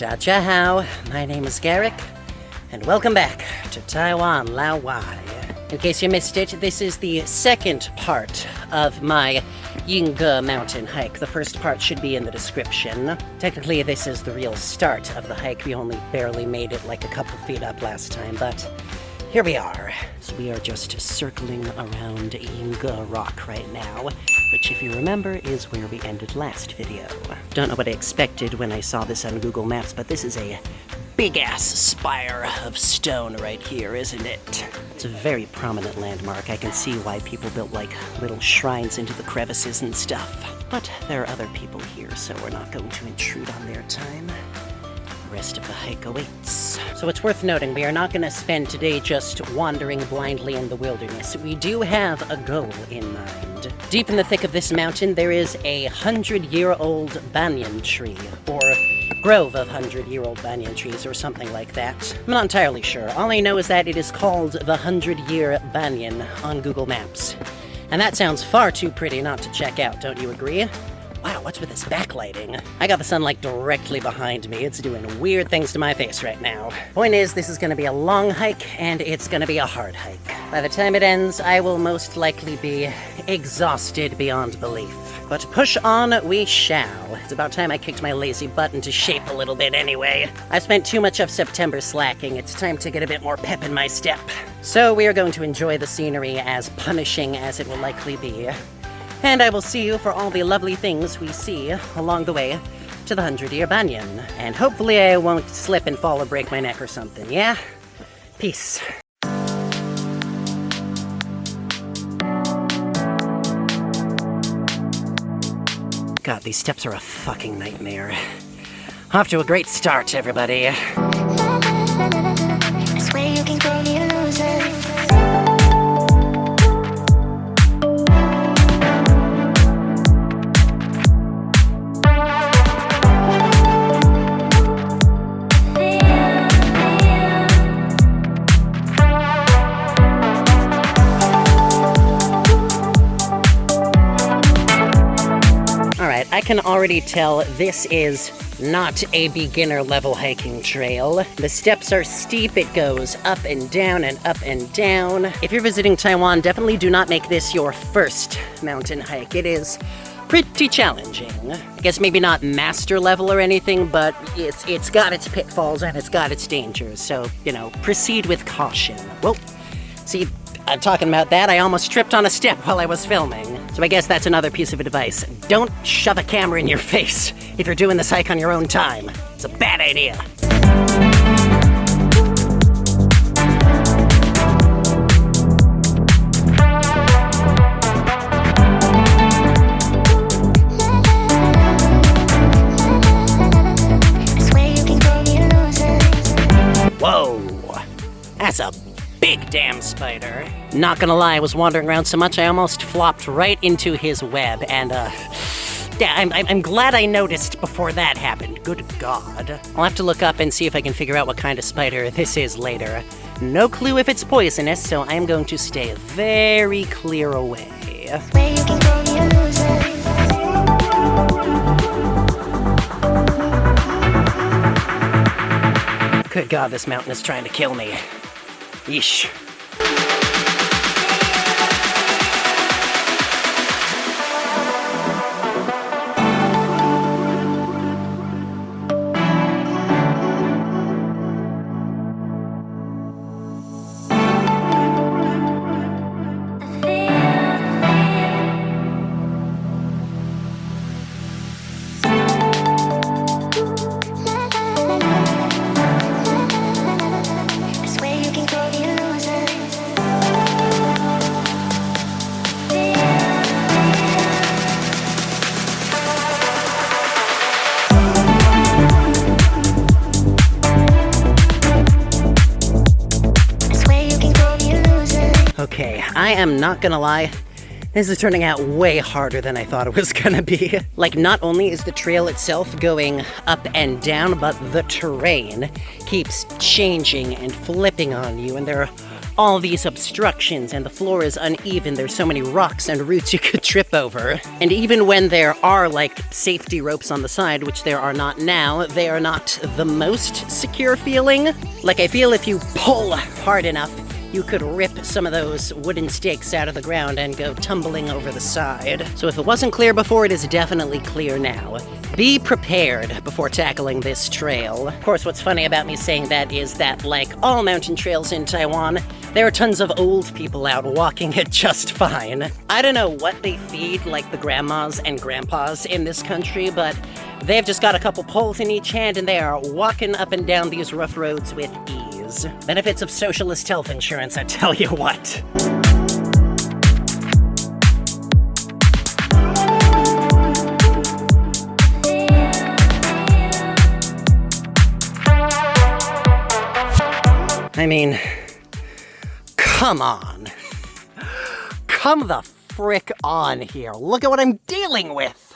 Dajahao, my name is Garrick, and welcome back to Taiwan Lao Wai. In case you missed it, this is the second part of my Yingge mountain hike. The first part should be in the description. Technically, this is the real start of the hike. We only barely made it like a couple feet up last time, but here we are. So we are just circling around Yingge Rock right now, which, if you remember, is where we ended last video. Don't know what I expected when I saw this on Google Maps, but this is a big-ass spire of stone right here, isn't it? It's a very prominent landmark. I can see why people built, like, little shrines into the crevices and stuff. But there are other people here, so we're not going to intrude on their time. The rest of the hike awaits. So it's worth noting, we are not going to spend today just wandering blindly in the wilderness. We do have a goal in mind. Deep in the thick of this mountain, there is a 100-year-old banyan tree, or grove of 100-year-old banyan trees, or something like that. I'm not entirely sure. All I know is that it is called the 100-year banyan on Google Maps. And that sounds far too pretty not to check out, don't you agree? Wow, what's with this backlighting? I got the sunlight directly behind me. It's doing weird things to my face right now. Point is, this is gonna be a long hike, and it's gonna be a hard hike. By the time it ends, I will most likely be exhausted beyond belief. But push on we shall. It's about time I kicked my lazy butt into shape a little bit anyway. I've spent too much of September slacking. It's time to get a bit more pep in my step. So we are going to enjoy the scenery, as punishing as it will likely be. And I will see you for all the lovely things we see along the way to the 100-year banyan. And hopefully I won't slip and fall or break my neck or something, yeah? Peace. God, these steps are a fucking nightmare. Off to a great start, everybody. I swear you can call me a loser. I can already tell this is not a beginner level hiking trail. The steps are steep, it goes up and down and up and down. If you're visiting Taiwan, definitely do not make this your first mountain hike. It is pretty challenging. I guess maybe not master level or anything, but it's got its pitfalls and it's got its dangers, so, you know, proceed with caution. Well, see, talking about that, I almost tripped on a step while I was filming. So I guess that's another piece of advice. Don't shove a camera in your face if you're doing this hike on your own time. It's a bad idea. Whoa, that's a big damn spider. Not gonna lie, I was wandering around so much I almost flopped right into his web, and yeah, I'm glad I noticed before that happened. Good God. I'll have to look up and see if I can figure out what kind of spider this is later. No clue if it's poisonous, so I'm going to stay very clear away. Swear you can call me a loser. Good God, this mountain is trying to kill me. Yeesh. I swear you can call me a loser. I swear you can call me a loser. Okay, I am not gonna lie. This is turning out way harder than I thought it was gonna be. Like, not only is the trail itself going up and down, but the terrain keeps changing and flipping on you, and there are all these obstructions and the floor is uneven. There's so many rocks and roots you could trip over. And even when there are like safety ropes on the side, which there are not now, they are not the most secure feeling. Like I feel if you pull hard enough, you could rip some of those wooden stakes out of the ground and go tumbling over the side. So if it wasn't clear before, it is definitely clear now. Be prepared before tackling this trail. Of course, what's funny about me saying that is that, like all mountain trails in Taiwan, there are tons of old people out walking it just fine. I don't know what they feed, like the grandmas and grandpas in this country, but they've just got a couple poles in each hand and they are walking up and down these rough roads with ease. Benefits of socialist health insurance, I tell you what. I mean, come on. Come the frick on here. Look at what I'm dealing with.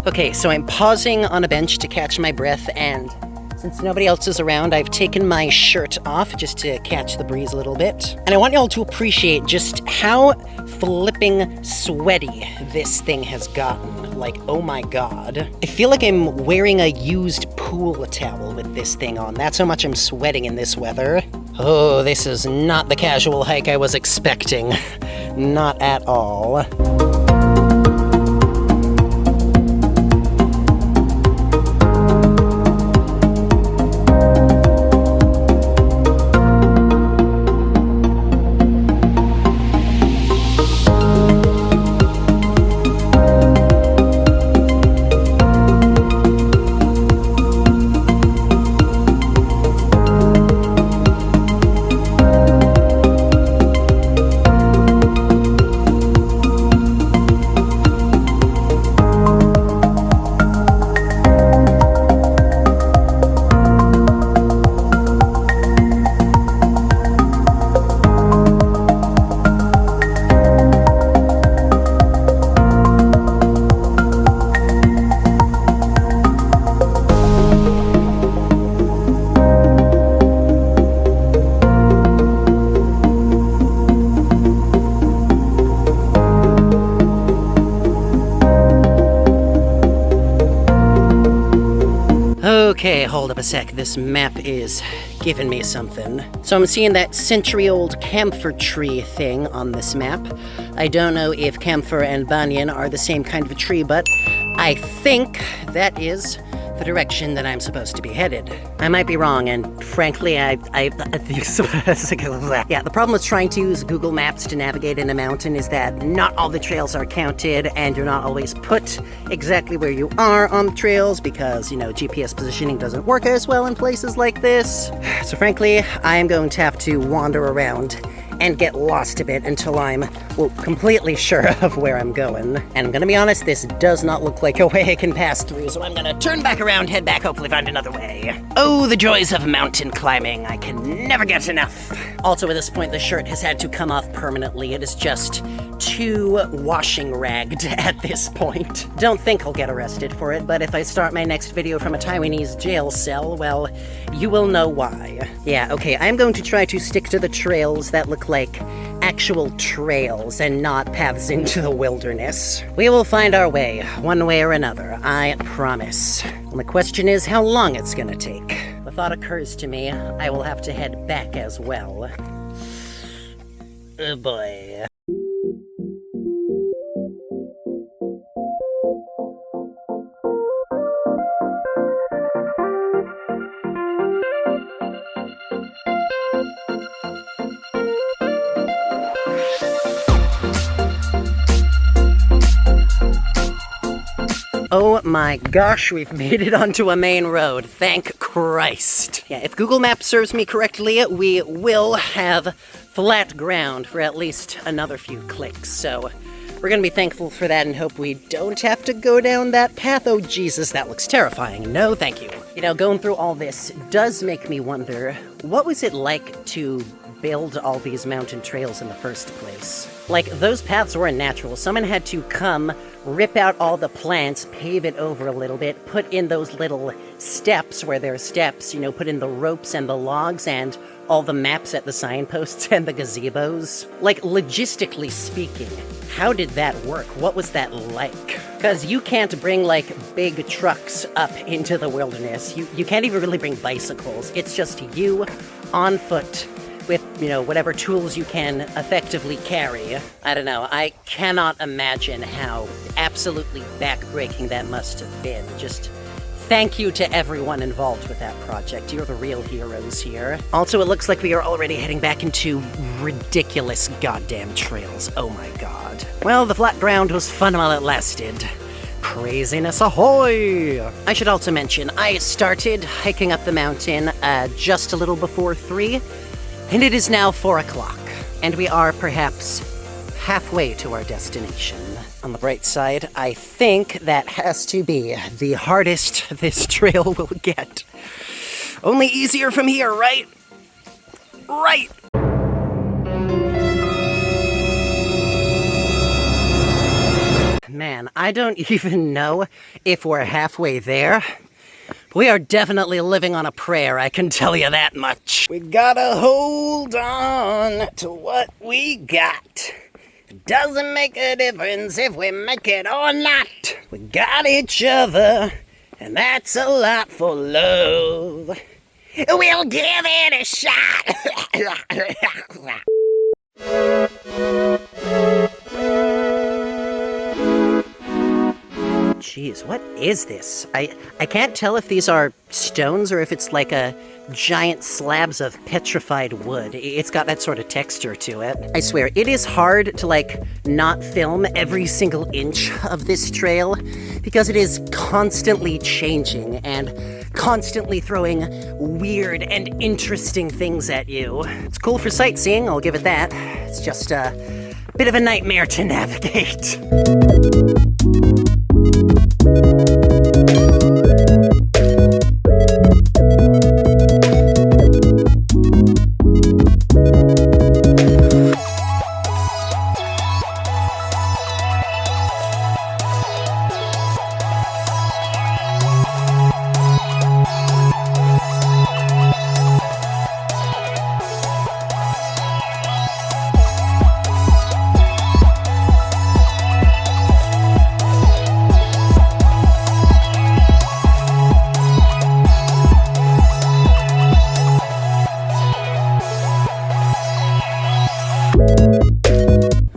Okay, so I'm pausing on a bench to catch my breath, and since nobody else is around, I've taken my shirt off just to catch the breeze a little bit. And I want y'all to appreciate just how flipping sweaty this thing has gotten. Like, oh my god. I feel like I'm wearing a used pool towel with this thing on. That's how much I'm sweating in this weather. Oh, this is not the casual hike I was expecting. Not at all. Okay, hold up a sec. This map is giving me something. So I'm seeing that century-old camphor tree thing on this map. I don't know if camphor and banyan are the same kind of a tree, but I think that is the direction that I'm supposed to be headed. I might be wrong, and frankly, yeah, the problem with trying to use Google Maps to navigate in a mountain is that not all the trails are counted, and you're not always put exactly where you are on the trails because, you know, GPS positioning doesn't work as well in places like this. So frankly, I am going to have to wander around and get lost a bit until I'm, well, completely sure of where I'm going. And I'm gonna be honest, this does not look like a way I can pass through, so I'm gonna turn back around, head back, hopefully find another way. Oh, the joys of mountain climbing. I can never get enough. Also, at this point, the shirt has had to come off permanently. It is just too washing ragged at this point. Don't think I'll get arrested for it, but if I start my next video from a Taiwanese jail cell, well, you will know why. Yeah, okay, I'm going to try to stick to the trails that look like actual trails and not paths into the wilderness. We will find our way, one way or another, I promise. And the question is how long it's gonna take. The thought occurs to me, I will have to head back as well. Oh boy. Oh my gosh, we've made it onto a main road. Thank Christ. Yeah, if Google Maps serves me correctly, we will have flat ground for at least another few clicks. So we're gonna be thankful for that and hope we don't have to go down that path. Oh Jesus, that looks terrifying. No, thank you. You know, going through all this does make me wonder, what was it like to build all these mountain trails in the first place? Like, those paths weren't natural. Someone had to come, rip out all the plants, pave it over a little bit, put in those little steps where there are steps, you know, put in the ropes and the logs and all the maps at the signposts and the gazebos. Like, logistically speaking, how did that work? What was that like? Because you can't bring, like, big trucks up into the wilderness. You can't even really bring bicycles. It's just you on foot with, you know, whatever tools you can effectively carry. I don't know, I cannot imagine how absolutely backbreaking that must have been. Just thank you to everyone involved with that project. You're the real heroes here. Also, it looks like we are already heading back into ridiculous goddamn trails. Oh my god. Well, the flat ground was fun while it lasted. Craziness ahoy! I should also mention, I started hiking up the mountain just a little before 3, and it is now 4 o'clock, and we are perhaps halfway to our destination. On the bright side, I think that has to be the hardest this trail will get. Only easier from here, right? Right! Man, I don't even know if we're halfway there. We are definitely living on a prayer, I can tell you that much. We gotta hold on to what we got. Doesn't make a difference if we make it or not. We got each other, and that's a lot for love. We'll give it a shot. Jeez, what is this? I can't tell if these are stones or if it's like a giant slabs of petrified wood. It's got that sort of texture to it. I swear, it is hard to like not film every single inch of this trail because it is constantly changing and constantly throwing weird and interesting things at you. It's cool for sightseeing, I'll give it that. It's just a bit of a nightmare to navigate.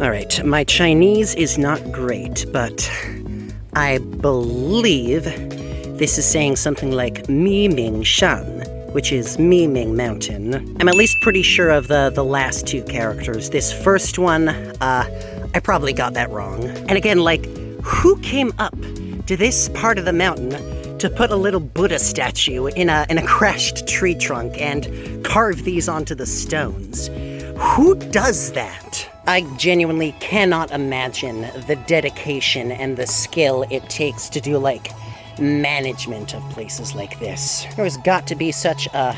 Alright, my Chinese is not great, but I believe this is saying something like Mi Ming Shan, which is Mi Ming Mountain. I'm at least pretty sure of the last two characters. This first one, I probably got that wrong. And again, like, who came up to this part of the mountain to put a little Buddha statue in a crashed tree trunk and carve these onto the stones? Who does that? I genuinely cannot imagine the dedication and the skill it takes to do, like, management of places like this. There's got to be such a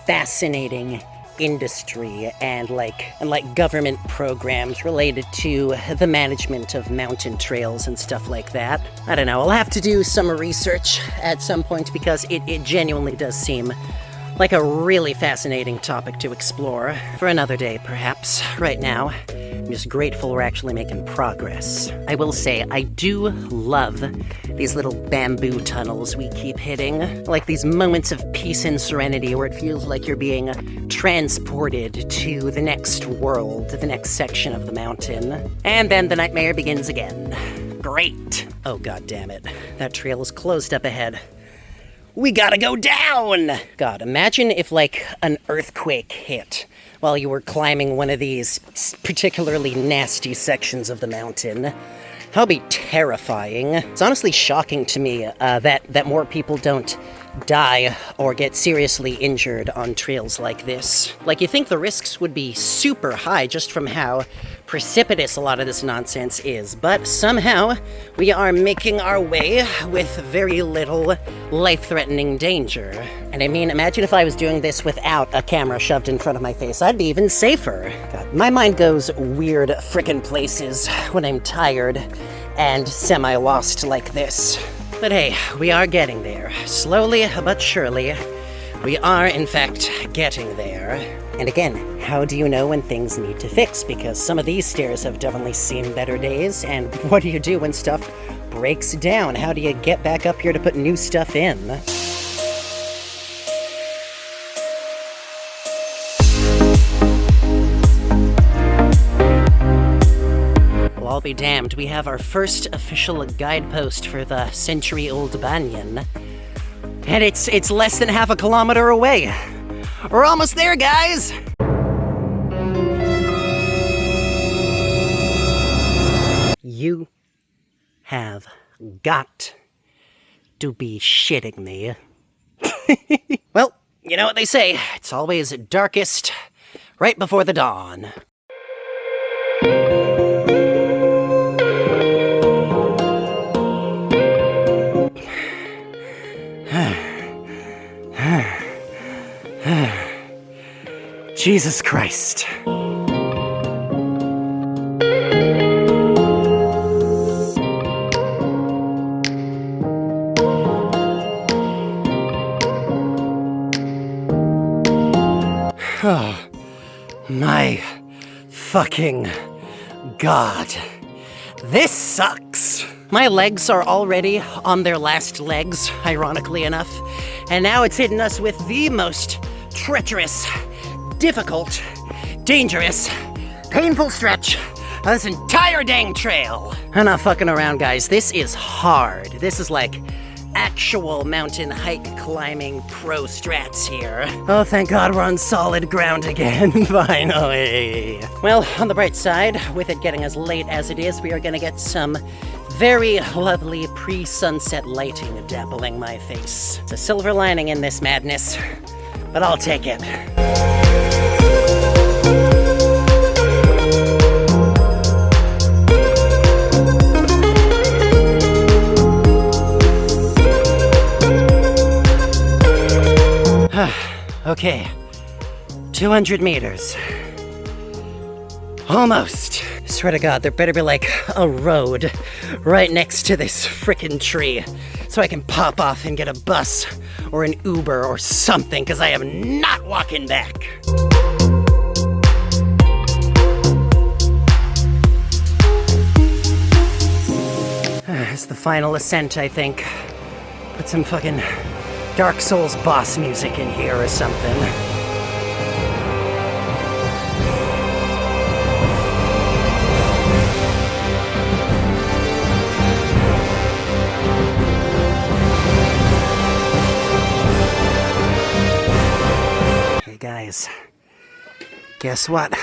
fascinating industry and government programs related to the management of mountain trails and stuff like that. I don't know, I'll have to do some research at some point because it genuinely does seem like a really fascinating topic to explore for another day, perhaps. Right now, I'm just grateful we're actually making progress. I will say, I do love these little bamboo tunnels we keep hitting. Like these moments of peace and serenity where it feels like you're being transported to the next world, the next section of the mountain. And then the nightmare begins again. Great. Oh, god damn it. That trail is closed up ahead. We gotta go down! God, imagine if, like, an earthquake hit while you were climbing one of these particularly nasty sections of the mountain. That would be terrifying. It's honestly shocking to me that more people don't die or get seriously injured on trails like this. Like, you think the risks would be super high just from how precipitous a lot of this nonsense is, but somehow we are making our way with very little life-threatening danger. And I mean, imagine if I was doing this without a camera shoved in front of my face. I'd be even safer. God, my mind goes weird frickin' places when I'm tired and semi-lost like this. But hey, we are getting there. Slowly but surely, we are in fact getting there. And again, how do you know when things need to fix? Because some of these stairs have definitely seen better days, and what do you do when stuff breaks down? How do you get back up here to put new stuff in? Well, I'll be damned, we have our first official guidepost for the century-old Banyan. And it's less than half a kilometer away. We're almost there, guys! You have got to be shitting me. Well, you know what they say, it's always darkest right before the dawn. Jesus Christ. Oh, my fucking God. This sucks. My legs are already on their last legs, ironically enough, and now it's hitting us with the most treacherous, difficult, dangerous, painful stretch of this entire dang trail. I'm not fucking around, guys. This is hard. This is like actual mountain hike climbing pro strats here. Oh, thank God we're on solid ground again, finally. Well, on the bright side, with it getting as late as it is, we are gonna get some very lovely pre-sunset lighting dappling my face. It's a silver lining in this madness, but I'll take it. Okay, 200 meters. Almost. Swear to God, there better be like a road right next to this frickin' tree so I can pop off and get a bus or an Uber or something, because I am not walking back. It's the final ascent, I think. Put some fucking Dark Souls boss music in here or something. Hey guys, guess what?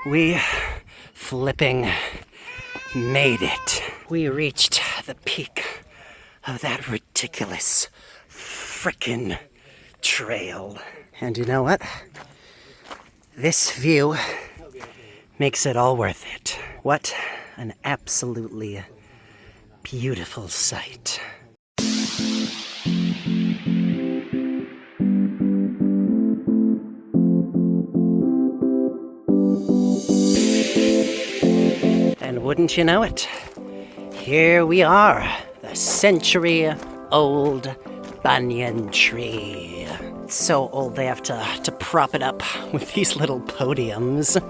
We flipping made it. We reached the peak of that ridiculous frickin' trail. And you know what? This view makes it all worth it. What an absolutely beautiful sight. And wouldn't you know it, here we are, the century-old banyan tree. It's so old they have to prop it up with these little podiums.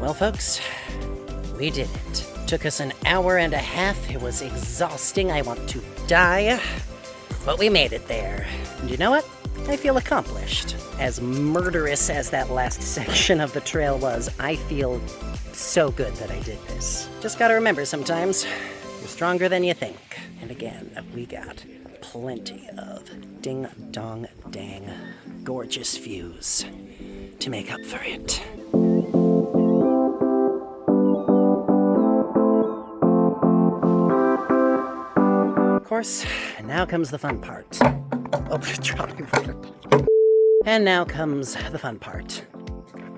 Well, folks, we did it. Took us an hour and a half. It was exhausting. I want to die. But we made it there. And you know what? I feel accomplished. As murderous as that last section of the trail was, I feel It's so good that I did this. Just gotta remember sometimes, you're stronger than you think. And again, we got plenty of ding-dong-dang gorgeous views to make up for it. Of course, now comes the fun part. Oh, drop me. And now comes the fun part.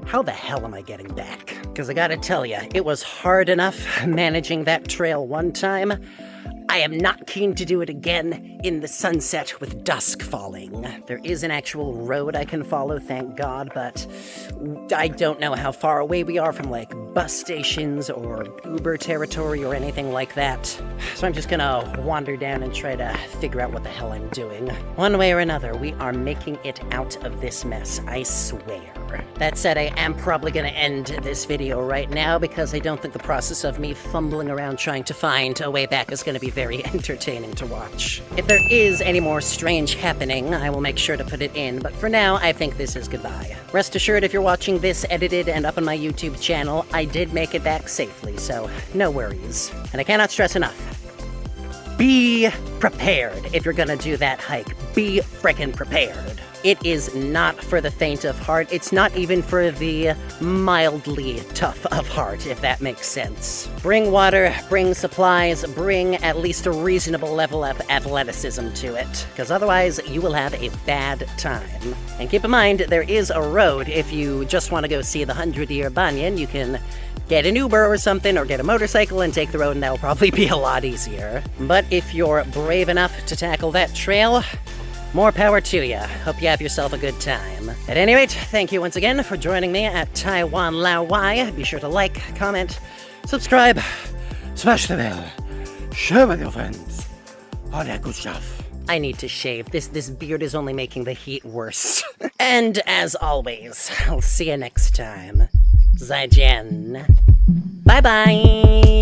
How the hell am I getting back? Because I gotta tell you, it was hard enough managing that trail one time. I am not keen to do it again in the sunset with dusk falling. There is an actual road I can follow, thank God, but I don't know how far away we are from, like, bus stations or Uber territory or anything like that. So I'm just gonna wander down and try to figure out what the hell I'm doing. One way or another, we are making it out of this mess, I swear. That said, I am probably gonna end this video right now because I don't think the process of me fumbling around trying to find a way back is gonna be very entertaining to watch. If there is any more strange happening, I will make sure to put it in, but for now, I think this is goodbye. Rest assured, if you're watching this edited and up on my YouTube channel, I did make it back safely, so no worries. And I cannot stress enough, be prepared if you're gonna do that hike. Be frickin' prepared. It is not for the faint of heart. It's not even for the mildly tough of heart, if that makes sense. Bring water, bring supplies, bring at least a reasonable level of athleticism to it, because otherwise you will have a bad time. And keep in mind, there is a road. If you just want to go see the 100-year Banyan, you can get an Uber or something, or get a motorcycle and take the road, and that'll probably be a lot easier. But if you're brave enough to tackle that trail, more power to you. Hope you have yourself a good time. At any rate, thank you once again for joining me at Taiwan Lao Wai. Be sure to like, comment, subscribe, smash the bell, share with your friends, all that good stuff. I need to shave. This beard is only making the heat worse. And as always, I'll see you next time. 再见. Bye-bye.